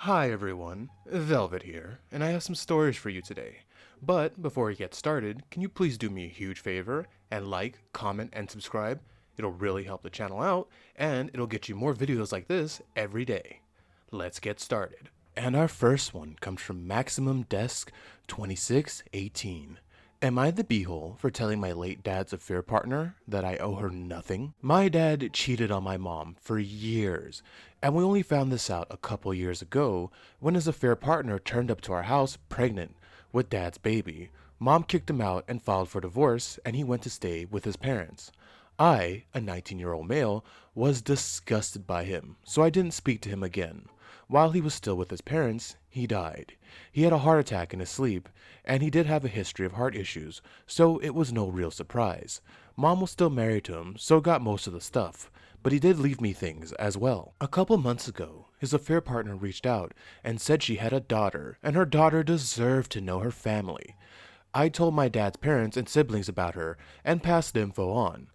Hi everyone, Velvet here, and I have some stories for you today. But before we get started, can you please do me a huge favor and like, comment, and subscribe? It'll really help the channel out, and it'll get you more videos like this every day. Let's get started. And our first one comes from Maximum Desk 2618. Am I the beehole for telling my late dad's affair partner that I owe her nothing? My dad cheated on my mom for years, and we only found this out a couple years ago when his affair partner turned up to our house pregnant with dad's baby. Mom kicked him out and filed for divorce, and he went to stay with his parents. I, a 19-year-old male, was disgusted by him, so I didn't speak to him again. While he was still with his parents, he died. He had a heart attack in his sleep, and he did have a history of heart issues, so it was no real surprise. Mom was still married to him, so got most of the stuff, but he did leave me things as well. A couple months ago, his affair partner reached out and said she had a daughter, and her daughter deserved to know her family. I told my dad's parents and siblings about her and passed the info on.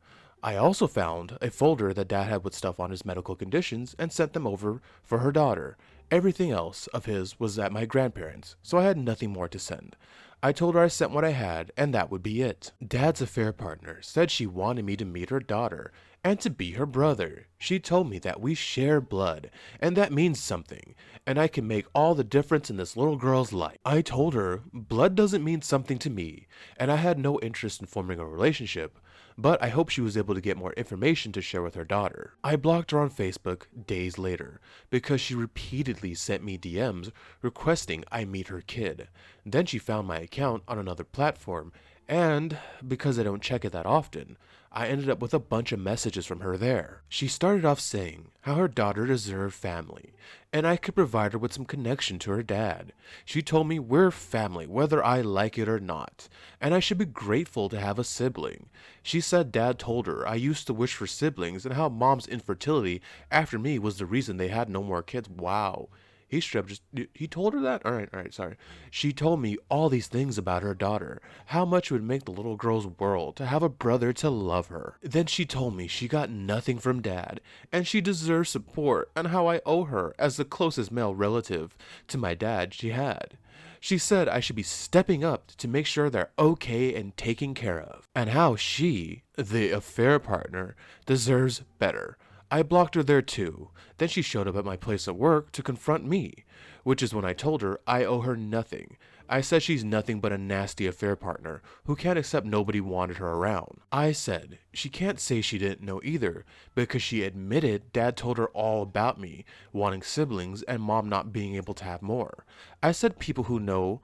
I also found a folder that dad had with stuff on his medical conditions and sent them over for her daughter. Everything else of his was at my grandparents', so I had nothing more to send. I told her I sent what I had, and that would be it. Dad's affair partner said she wanted me to meet her daughter and to be her brother. She told me that we share blood, and that means something, and I can make all the difference in this little girl's life. I told her blood doesn't mean something to me, and I had no interest in forming a relationship, but I hope she was able to get more information to share with her daughter. I blocked her on Facebook days later because she repeatedly sent me DMs requesting I meet her kid. Then she found my account on another platform, and because I don't check it that often, I ended up with a bunch of messages from her there. She started off saying how her daughter deserved family, and I could provide her with some connection to her dad. She told me we're family whether I like it or not, and I should be grateful to have a sibling. She said dad told her I used to wish for siblings and how mom's infertility after me was the reason they had no more kids. Wow. He straight up just, he told her that? All right, sorry. She told me all these things about her daughter, how much it would make the little girl's world to have a brother to love her. Then she told me she got nothing from dad, and she deserves support, and how I owe her as the closest male relative to my dad she had. She said I should be stepping up to make sure they're okay and taken care of, and how she, the affair partner, deserves better. I blocked her there too. Then she showed up at my place of work to confront me, which is when I told her I owe her nothing. I said she's nothing but a nasty affair partner who can't accept nobody wanted her around. I said she can't say she didn't know either because she admitted dad told her all about me wanting siblings and mom not being able to have more. I said people who know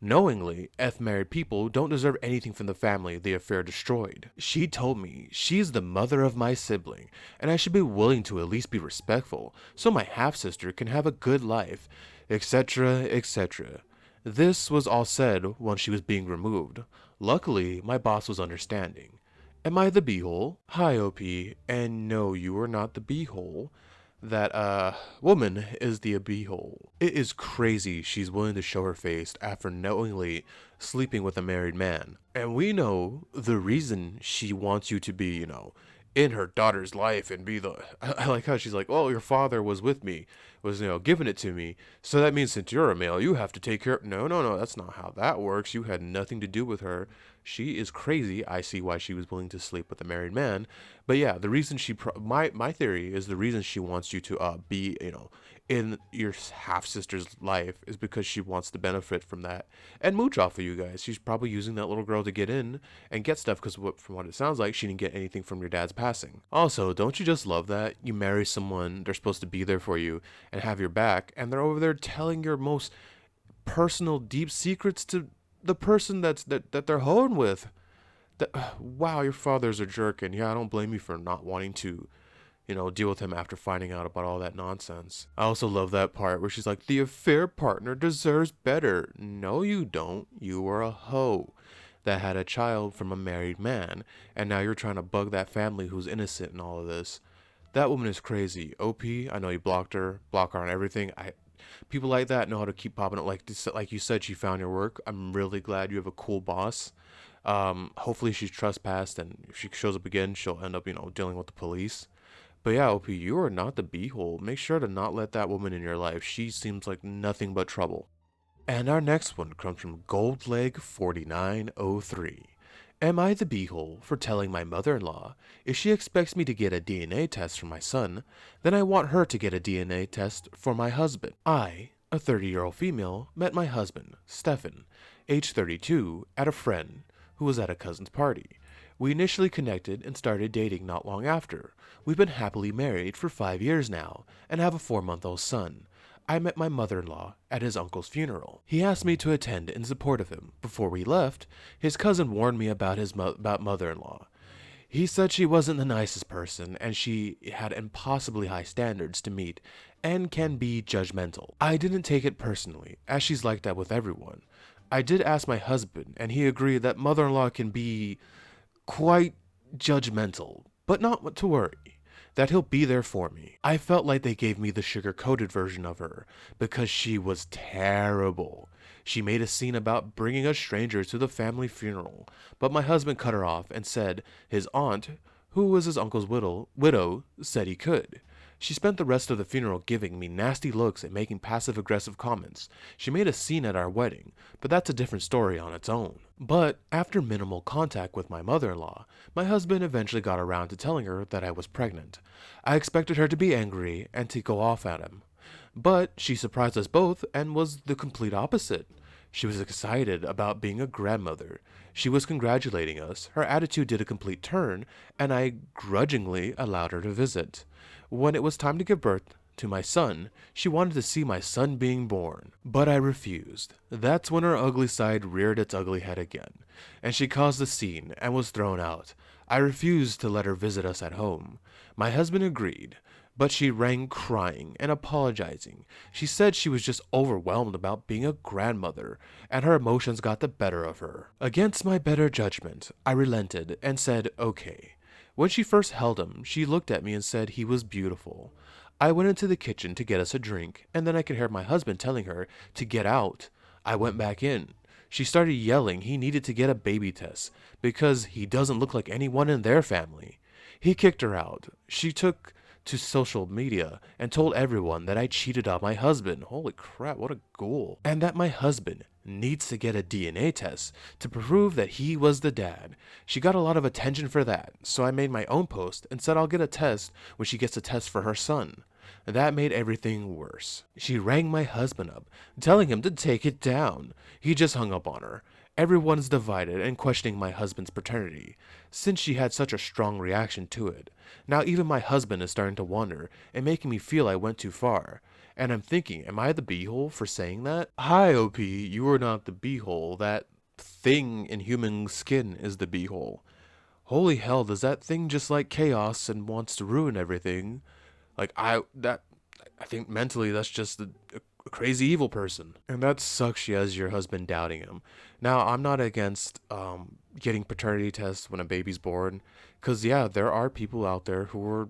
knowingly, married people don't deserve anything from the family the affair destroyed. She told me she's the mother of my sibling, and I should be willing to at least be respectful so my half sister can have a good life, etc., etc. This was all said when she was being removed. Luckily, my boss was understanding. Am I the beehole? Hi, OP, and no, you are not the beehole. That woman is the beehole. It is crazy she's willing to show her face after knowingly sleeping with a married man. And we know the reason she wants you to be, in her daughter's life and be the I like how she's like, "Oh, your father was with me, was giving it to me. So that means since you're a male, you have to take care of." No, no, no, that's not how that works. You had nothing to do with her. She is crazy. I see why she was willing to sleep with a married man. But yeah, the reason my theory is the reason she wants you to be, in your half sister's life is because she wants to benefit from that and mooch off of you guys. She's probably using that little girl to get in and get stuff because from what it sounds like, she didn't get anything from your dad's passing. Also, don't you just love that you marry someone, they're supposed to be there for you and have your back, and they're over there telling your most personal, deep secrets to the person that they're hoeing with. That, wow, your father's a jerk, and yeah, I don't blame you for not wanting to deal with him after finding out about all that nonsense. I also love that part where she's like, the affair partner deserves better. No, you don't. You are a hoe that had a child from a married man, and now you're trying to bug that family who's innocent in all of this. That woman is crazy. OP, I know you blocked her, block her on everything. People like that know how to keep popping up. Like you said, she found your work. I'm really glad you have a cool boss. Hopefully she's trespassed, and if she shows up again, she'll end up, dealing with the police. But yeah, OP, you are not the beehole. Make sure to not let that woman in your life. She seems like nothing but trouble. And our next one comes from Goldleg4903. Am I the beehole for telling my mother-in-law if she expects me to get a DNA test for my son, then I want her to get a DNA test for my husband? I, a 30-year-old female, met my husband, Stefan, age 32, at a friend who was at a cousin's party. We initially connected and started dating not long after. We've been happily married for 5 years now and have a 4-month-old son. I met my mother-in-law at his uncle's funeral. He asked me to attend in support of him. Before we left, his cousin warned me about about mother-in-law. He said she wasn't the nicest person and she had impossibly high standards to meet and can be judgmental. I didn't take it personally, as she's like that with everyone. I did ask my husband and he agreed that mother-in-law can be quite judgmental, but not to worry, that he'll be there for me. I felt like they gave me the sugar-coated version of her, because she was terrible. She made a scene about bringing a stranger to the family funeral, but my husband cut her off and said his aunt, who was his uncle's widow, said he could. She spent the rest of the funeral giving me nasty looks and making passive-aggressive comments. She made a scene at our wedding, but that's a different story on its own. But after minimal contact with my mother-in-law, my husband eventually got around to telling her that I was pregnant. I expected her to be angry and to go off at him, but she surprised us both and was the complete opposite. She was excited about being a grandmother. She was congratulating us. Her attitude did a complete turn, and I grudgingly allowed her to visit. When it was time to give birth to my son, she wanted to see my son being born, but I refused. That's when her ugly side reared its ugly head again, and she caused a scene and was thrown out. I refused to let her visit us at home. My husband agreed, but she rang crying and apologizing. She said she was just overwhelmed about being a grandmother, and her emotions got the better of her. Against my better judgment, I relented and said okay. When she first held him, she looked at me and said he was beautiful. I went into the kitchen to get us a drink, and then I could hear my husband telling her to get out. I went back in. She started yelling he needed to get a baby test, because he doesn't look like anyone in their family. He kicked her out. She took to social media and told everyone that I cheated on my husband. Holy crap, what a ghoul. And that my husband needs to get a DNA test to prove that he was the dad. She got a lot of attention for that, so I made my own post and said I'll get a test when she gets a test for her son. That made everything worse. She rang my husband up, telling him to take it down. He just hung up on her. Everyone's divided and questioning my husband's paternity, since she had such a strong reaction to it. Now even my husband is starting to wonder and making me feel I went too far. And I'm thinking, am I the beehole for saying that? Hi, OP, you are not the beehole. That thing in human skin is the beehole. Holy hell, does that thing just like chaos and wants to ruin everything? I think mentally that's just a crazy evil person. And that sucks she has your husband doubting him. Now, I'm not against getting paternity tests when a baby's born, because yeah, there are people out there who are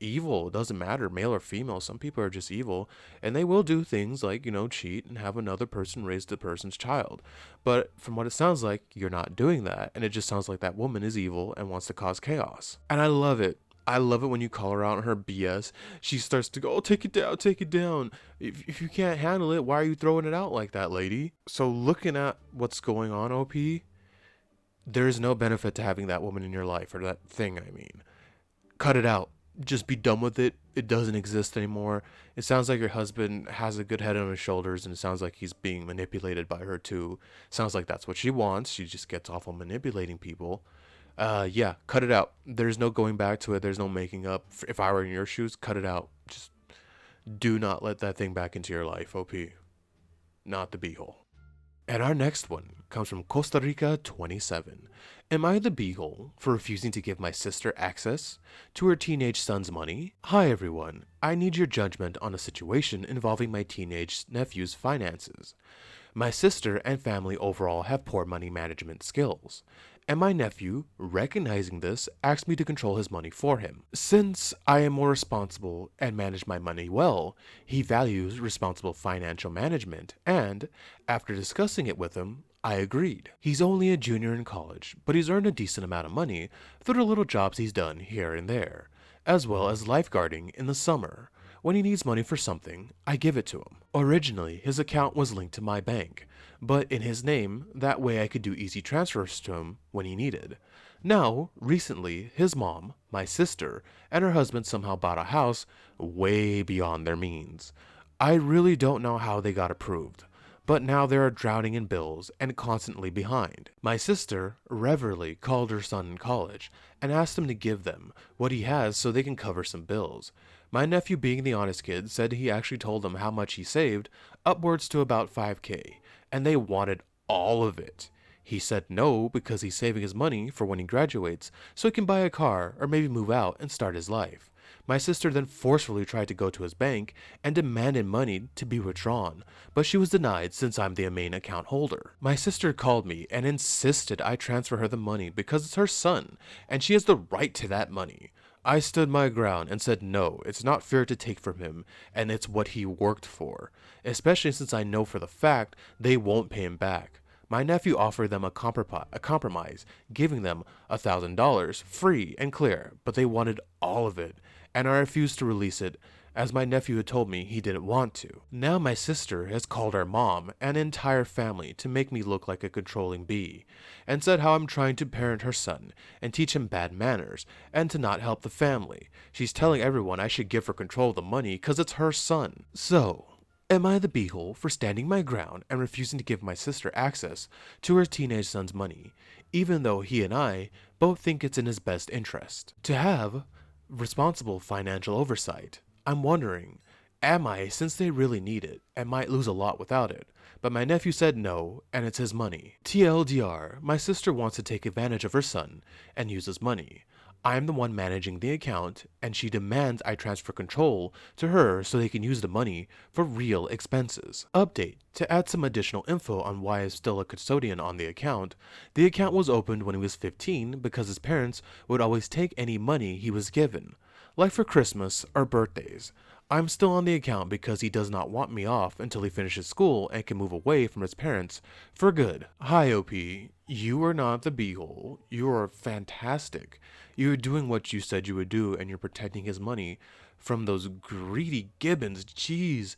evil. It doesn't matter, male or female. Some people are just evil, and they will do things like, cheat and have another person raise the person's child. But from what it sounds like, you're not doing that, and it just sounds like that woman is evil and wants to cause chaos. And I love it. I love it when you call her out on her BS. She starts to go, oh, take it down, take it down. If you can't handle it, why are you throwing it out like that, lady? So looking at what's going on, OP, there is no benefit to having that woman in your life, or that thing, I mean. Cut it out. Just be done with it. It doesn't exist anymore. It sounds like your husband has a good head on his shoulders, and it sounds like he's being manipulated by her too. Sounds like that's what she wants. She just gets off on manipulating people. Yeah, cut it out. There's no going back to it. There's no making up. If I were in your shoes, cut it out. Just do not let that thing back into your life, OP. Not the beehole. And our next one comes from Costa Rica 27. Am I the beehole for refusing to give my sister access to her teenage son's money? Hi everyone. I need your judgment on a situation involving my teenage nephew's finances. My sister and family overall have poor money management skills, and my nephew, recognizing this, asked me to control his money for him. Since I am more responsible and manage my money well, he values responsible financial management, and, after discussing it with him, I agreed. He's only a junior in college, but he's earned a decent amount of money through the little jobs he's done here and there. as well as lifeguarding in the summer. When he needs money for something, I give it to him. Originally, his account was linked to my bank, but in his name, that way I could do easy transfers to him when he needed. Now, recently, his mom, my sister, and her husband somehow bought a house way beyond their means. I really don't know how they got approved, but now they are drowning in bills and constantly behind. My sister reverently called her son in college and asked him to give them what he has so they can cover some bills. My nephew, being the honest kid, said he actually told them how much he saved, upwards to about 5K, and they wanted all of it. He said no because he's saving his money for when he graduates so he can buy a car or maybe move out and start his life. My sister then forcefully tried to go to his bank and demanded money to be withdrawn, but she was denied since I'm the main account holder. My sister called me and insisted I transfer her the money because it's her son, and she has the right to that money. I stood my ground and said no, it's not fair to take from him, and it's what he worked for, especially since I know for the fact they won't pay him back. My nephew offered them a compromise, giving them $1,000 free and clear, but they wanted all of it, and I refused to release it, as my nephew had told me he didn't want to. Now my sister has called our mom and entire family to make me look like a controlling bee, and said how I'm trying to parent her son and teach him bad manners, and to not help the family. She's telling everyone I should give her control of the money cause it's her son. So, am I the beehole for standing my ground and refusing to give my sister access to her teenage son's money, even though he and I both think it's in his best interest to have responsible financial oversight? I'm wondering, am I, since they really need it and might lose a lot without it? But my nephew said no, and it's his money. TLDR, my sister wants to take advantage of her son and use his money. I'm the one managing the account, and she demands I transfer control to her so they can use the money for real expenses. Update: to add some additional info on why I'm still a custodian on the account was opened when he was 15 because his parents would always take any money he was given, like for Christmas or birthdays. I'm still on the account because he does not want me off until he finishes school and can move away from his parents for good. Hi OP, you are not the beehole. You are fantastic. You're doing what you said you would do, and you're protecting his money from those greedy gibbons. Jeez.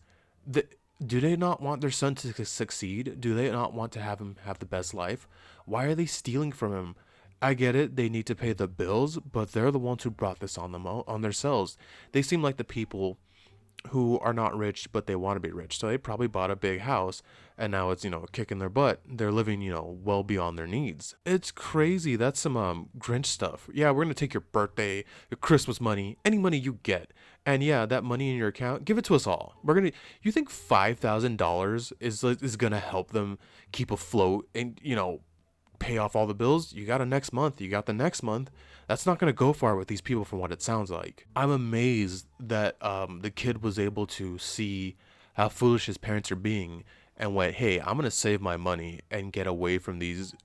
Do they not want their son to succeed? Do they not want to have him have the best life? Why are they stealing from him? I get it, they need to pay the bills, but they're the ones who brought this on themselves. They seem like the people who are not rich, but they want to be rich. So they probably bought a big house, and now it's, kicking their butt. They're living, well beyond their needs. It's crazy. That's some Grinch stuff. Yeah, we're going to take your birthday, your Christmas money, any money you get. And yeah, that money in your account, give it to us all. You think $5,000 is going to help them keep afloat and, pay off all the bills? You got a next month. You got the next month. That's not going to go far with these people from what it sounds like. I'm amazed that the kid was able to see how foolish his parents are being and went, hey, I'm going to save my money and get away from these,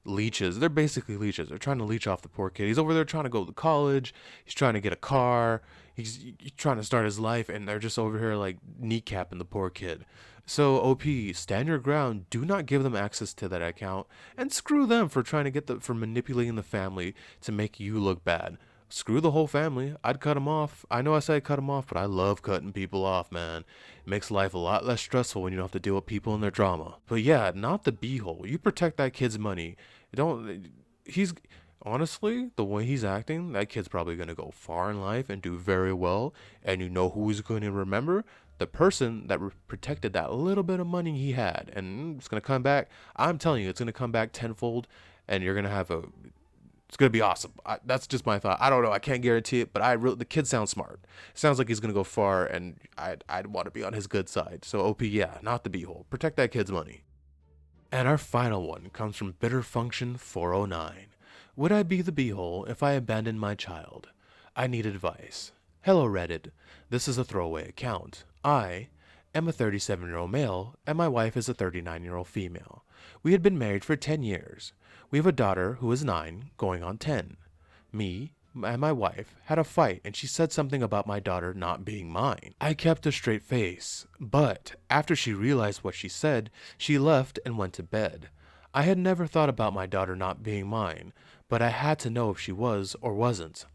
leeches. They're basically leeches. They're trying to leech off the poor kid. He's over there trying to go to college. He's trying to get a car. He's trying to start his life, and they're just over here like kneecapping the poor kid. So OP, stand your ground. Do not give them access to that account, and screw them for trying to for manipulating the family to make you look bad. Screw the whole family. I'd cut them off. I know I say I cut them off, but I love cutting people off, man. It makes life a lot less stressful when you don't have to deal with people and their drama. But yeah, not the beehole. You protect that kid's money. Honestly, the way he's acting, that kid's probably going to go far in life and do very well. And you know who he's going to remember? The person that protected that little bit of money he had. And it's going to come back. I'm telling you, it's going to come back tenfold. And you're going to have it's going to be awesome. That's just my thought. I don't know. I can't guarantee it. But the kid sounds smart. Sounds like he's going to go far. And I'd want to be on his good side. So OP, yeah, not the beehole. Protect that kid's money. And our final one comes from Bitter Function 409. Would I be the beehole if I abandoned my child? I need advice. Hello Reddit. This is a throwaway account. I am a 37-year-old male, and my wife is a 39-year-old female. We had been married for 10 years. We have a daughter who is 9, going on 10. Me and my wife had a fight, and she said something about my daughter not being mine. I kept a straight face, but after she realized what she said, she left and went to bed. I had never thought about my daughter not being mine, but I had to know if she was or wasn't.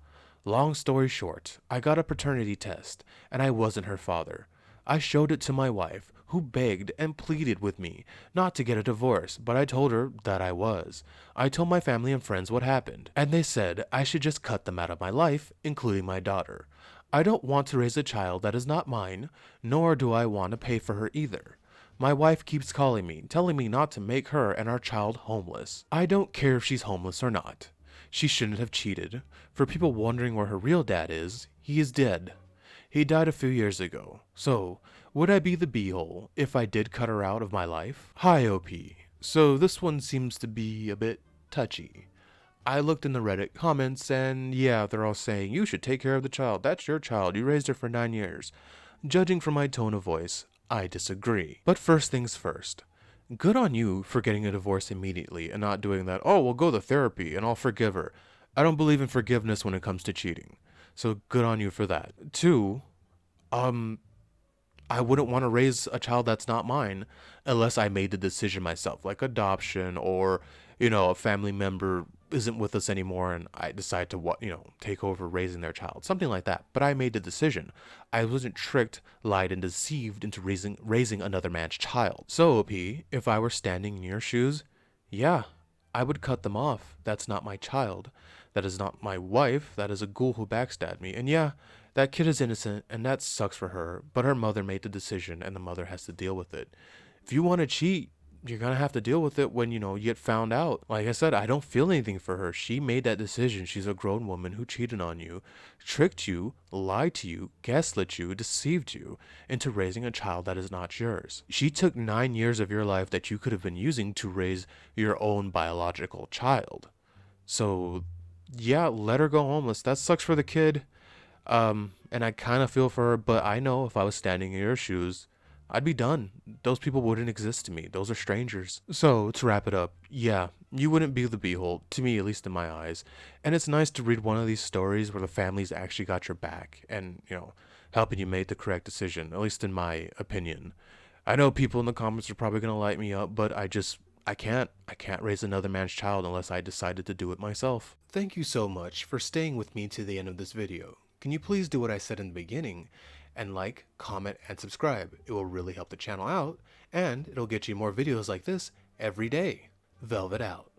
Long story short, I got a paternity test, and I wasn't her father. I showed it to my wife, who begged and pleaded with me not to get a divorce, but I told her that I was. I told my family and friends what happened, and they said I should just cut them out of my life, including my daughter. I don't want to raise a child that is not mine, nor do I want to pay for her either. My wife keeps calling me, telling me not to make her and our child homeless. I don't care if she's homeless or not. She shouldn't have cheated. For people wondering where her real dad is, he is dead. He died a few years ago. So, would I be the beehole if I did cut her out of my life? Hi, OP. So this one seems to be a bit touchy. I looked in the Reddit comments and yeah, they're all saying, you should take care of the child. That's your child. You raised her for 9 years. Judging from my tone of voice, I disagree. But first things first. Good on you for getting a divorce immediately and not doing that, oh, we'll go to therapy and I'll forgive her. I don't believe in forgiveness when it comes to cheating. So good on you for that. Two, I wouldn't want to raise a child that's not mine unless I made the decision myself, like adoption or, a family member isn't with us anymore and I decide to take over raising their child, something like that. But I made the decision. I wasn't tricked, lied, and deceived into raising another man's child. So, OP, if I were standing in your shoes, yeah, I would cut them off. That's not my child. That is not my wife. That is a ghoul who backstabbed me. And yeah, that kid is innocent, and that sucks for her, but her mother made the decision, and the mother has to deal with it. If you want to cheat, you're gonna have to deal with it when, you get found out. Like I said, I don't feel anything for her. She made that decision. She's a grown woman who cheated on you, tricked you, lied to you, gaslit you, deceived you into raising a child that is not yours. She took 9 years of your life that you could have been using to raise your own biological child. So, yeah, let her go homeless. That sucks for the kid. And I kind of feel for her, but I know if I was standing in your shoes, I'd be done. Those people wouldn't exist to me. Those are strangers. So, to wrap it up, yeah, you wouldn't be the beehole, to me, at least in my eyes. And it's nice to read one of these stories where the family's actually got your back and, helping you make the correct decision, at least in my opinion. I know people in the comments are probably going to light me up, but I can't raise another man's child unless I decided to do it myself. Thank you so much for staying with me to the end of this video. Can you please do what I said in the beginning and like, comment, and subscribe? It will really help the channel out, and it'll get you more videos like this every day. Velvet out.